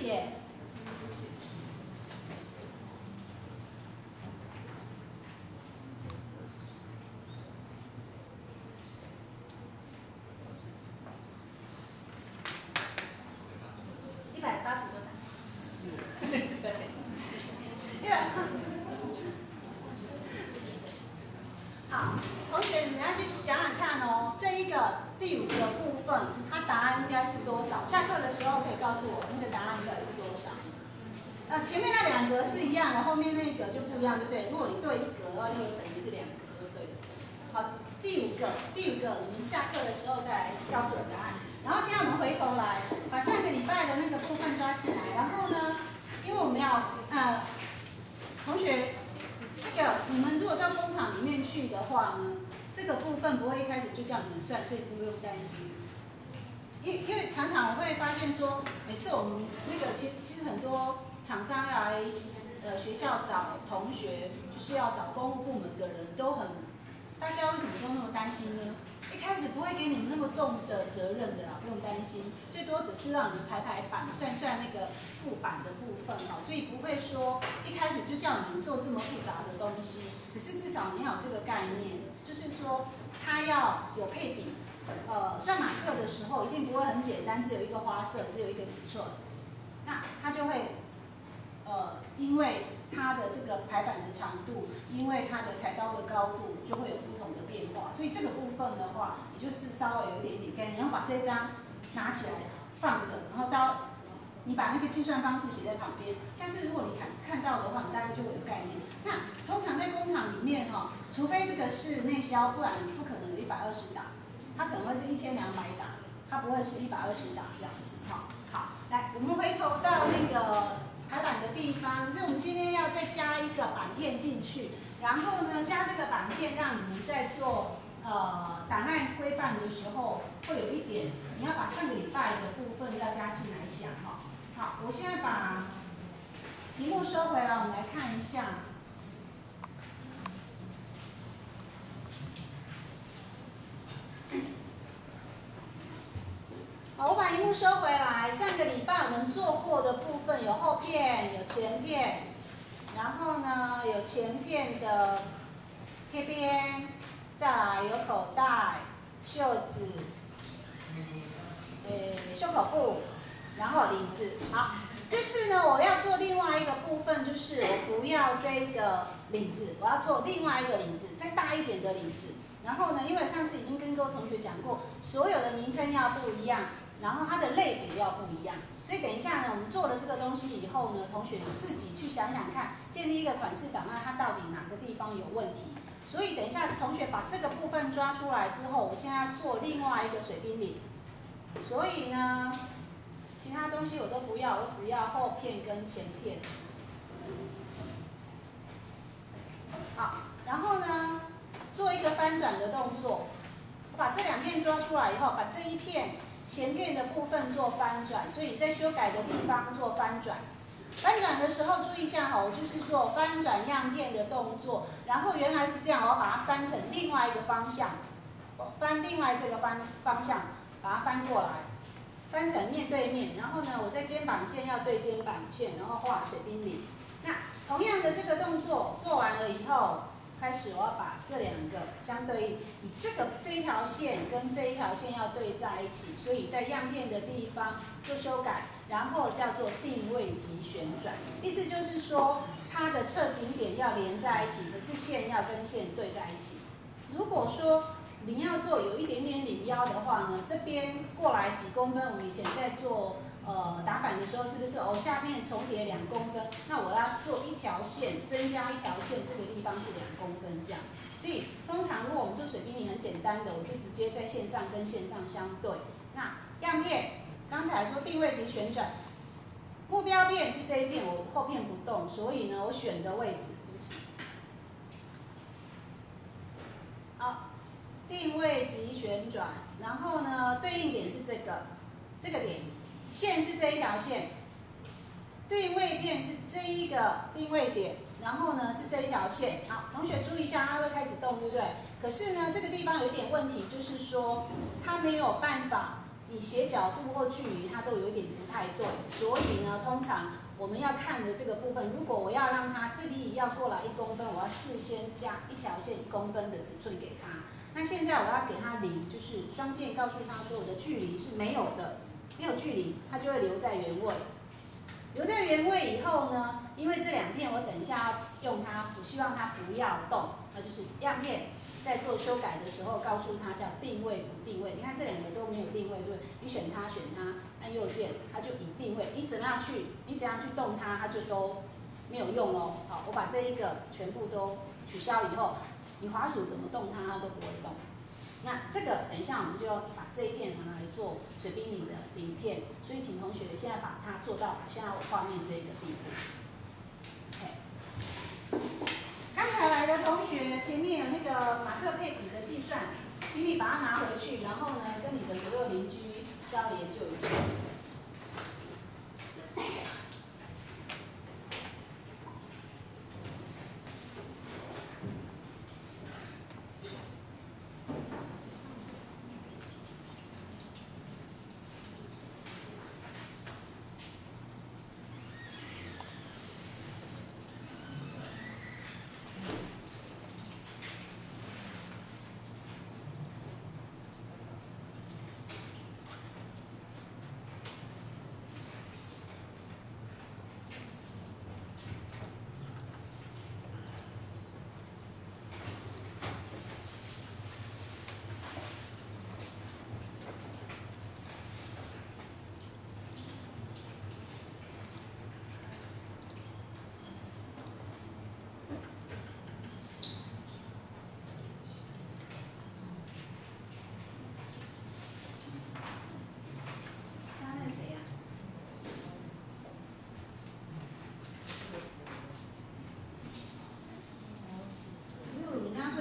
写。180除多少？好，同学，你要去想想看哦，这一个第5个部分，它答案应该是多少？下课的时候可以告诉我那个答案应该是多少。前面那2格是一样的，后面那一格就不一样，对不对？如果你对1格的话，就等于是2格，就对了。好，第5个，你们下课的时候再来告诉我答案。然后现在我们回头来，把上个礼拜的那个部分抓起来，然后呢，因为我们要同学，这个你们如果到工厂里面去的话呢，这个部分不会一开始就叫你们算，所以不用担心。因为常常我会发现说，每次我们那个其实很多厂商要来学校找同学，就是要找公务部门的人都很，大家为什么都那么担心呢？一开始不会给你们那么重的责任的啦，不用担心，最多只是让你们排版，算那个副版的部分哈，所以不会说一开始就叫你们做这么复杂的东西。可是至少你要有这个概念，就是说它要有配比。算马克的时候一定不会很简单，只有一个花色，只有一个尺寸，那它就会因为它的这个排版的长度，因为它的裁刀的高度，就会有不同的变化。所以这个部分的话，也就是稍微有一点点概念，然后把这张拿起来放着，然后你把那个计算方式写在旁边。下次如果你看到的话，你大概就会有概念。那通常在工厂里面除非这个是内销，不然你不可能有120打。它可能会是1200打，它不会是120打这样子哈。好，来，我们回头到那个排版的地方，可是我们今天要再加一个板片进去，然后呢，加这个板片让你们在做档案规范的时候，会有一点，你要把上个礼拜的部分要加进来想哈。好，我现在把题目收回来，我们来看一下。好，我把荧幕收回来。上个礼拜我们做过的部分有后片，有前片，然后呢有前片的贴边，再来有口袋、袖子，袖口部，然后领子。好，这次呢我要做另外一个部分，就是我不要这个领子，我要做另外一个领子，再大一点的领子。然后呢，因为上次已经跟各位同学讲过，所有的名称要不一样。然后它的类别要不一样，所以等一下呢，我们做了这个东西以后呢，同学你自己去想想看，建立一个款式档案，它到底哪个地方有问题？所以等一下同学把这个部分抓出来之后，我现在要做另外一个水冰领，所以呢，其他东西我都不要，我只要后片跟前片。好，然后呢，做一个翻转的动作，我把这2片抓出来以后，把这一片。前片的部分做翻转，所以在修改的地方做翻转。翻转的时候注意一下哈，我就是做翻转样片的动作，然后原来是这样，我要把它翻成另外一个方向，翻另外这个方向，把它翻过来，翻成面对面。然后呢，我在肩膀线要对肩膀线，然后画水冰领。那同样的这个动作做完了以后。开始，我要把这2个相对应，以这一条线跟这一条线要对在一起，所以在样片的地方做修改，然后叫做定位及旋转。意思就是说，它的侧景点要连在一起，可是线要跟线对在一起。如果说你要做有一点点领腰的话呢，这边过来几公分，我们以前在做。打板的时候是不是下面重叠2公分？那我要做一条线，增加一条线，这个地方是2公分这样。所以通常如果我们做水冰领很简单的，我就直接在线上跟线上相对。那样片刚才说定位及旋转，目标片是这一片，我后片不动，所以呢我选的位置，对不起。好，定位及旋转，然后呢对应点是这个点。线是这一条线，定位片是这一个定位点，然后呢是这一条线。好，同学注意一下，它会开始动，对不对？可是呢，这个地方有一点问题，就是说它没有办法你写角度或距离，它都有一点不太对，所以呢，通常我们要看的这个部分，如果我要让它这里要过来1公分，我要事先加一条线1公分的尺寸给它。那现在我要给它0，就是双键告诉它说我的距离是没有的，没有距离，它就会留在原位。留在原位以后呢，因为这2片我等一下要用它，我希望它不要动，那就是样片在做修改的时候告诉它叫定位不定位。你看这2个都没有定位，对，你选它，按右键，它就已定位。你怎样去动它，它就都没有用哦。好，我把这一个全部都取消以后，你滑鼠怎么动它，它都不会动。那这个等一下我们就要把这一片拿来做水冰里的鳞片，所以请同学现在把它做到现在我画面这个地步。刚才来的同学前面有那个马克配比的计算，请你把它拿回去，然后呢跟你的左右邻居稍微研究一下。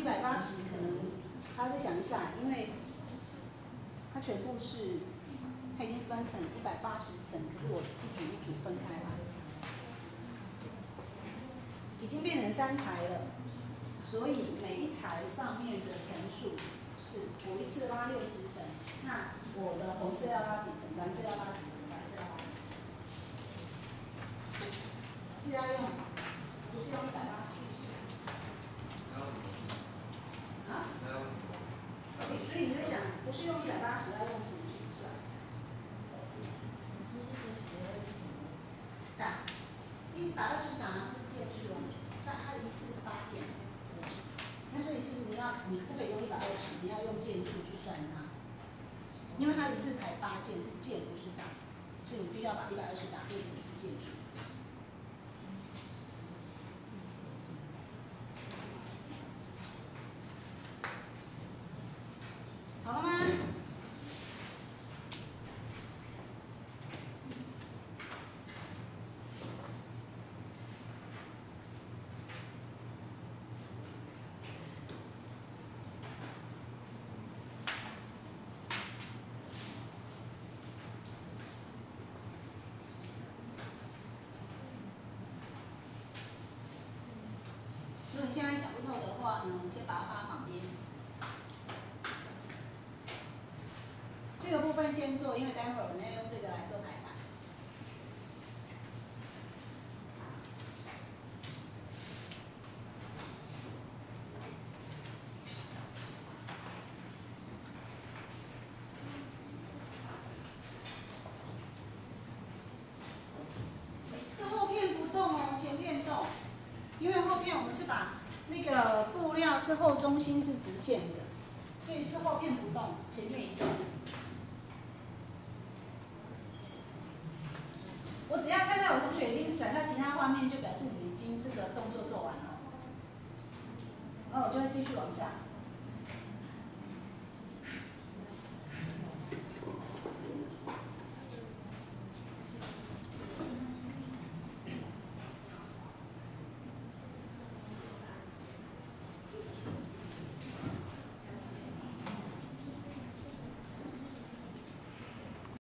180可能他再想一下，因为它全部是它已经分成180层，可是我一组一组分开来，已经变成3材了，所以每一材上面的层数是我一次拉60层，那我的红色要拉几层，蓝色要拉几层，白色要拉几层，是要用不是用180去写。所以你就想，不是用180，要用什么去算？打120打是件数，它一次是8件，那所以是不是你不可以用120，你要用件数去算它，因为它一次排8件是件不是打，所以你必须要把120打变成是件数。好了吗？如果你现在想不透的话呢，你先把它放在旁边。这个部分先做，因为待会儿我们要用这个来做排版。是后片不动哦，前片动，因为后片我们是把那个布料是后中心是直线的，所以是后片不动，前片移动。我只要看到我同学已经转到其他画面，就表示你已经这个动作做完了，然后我就会继续往下。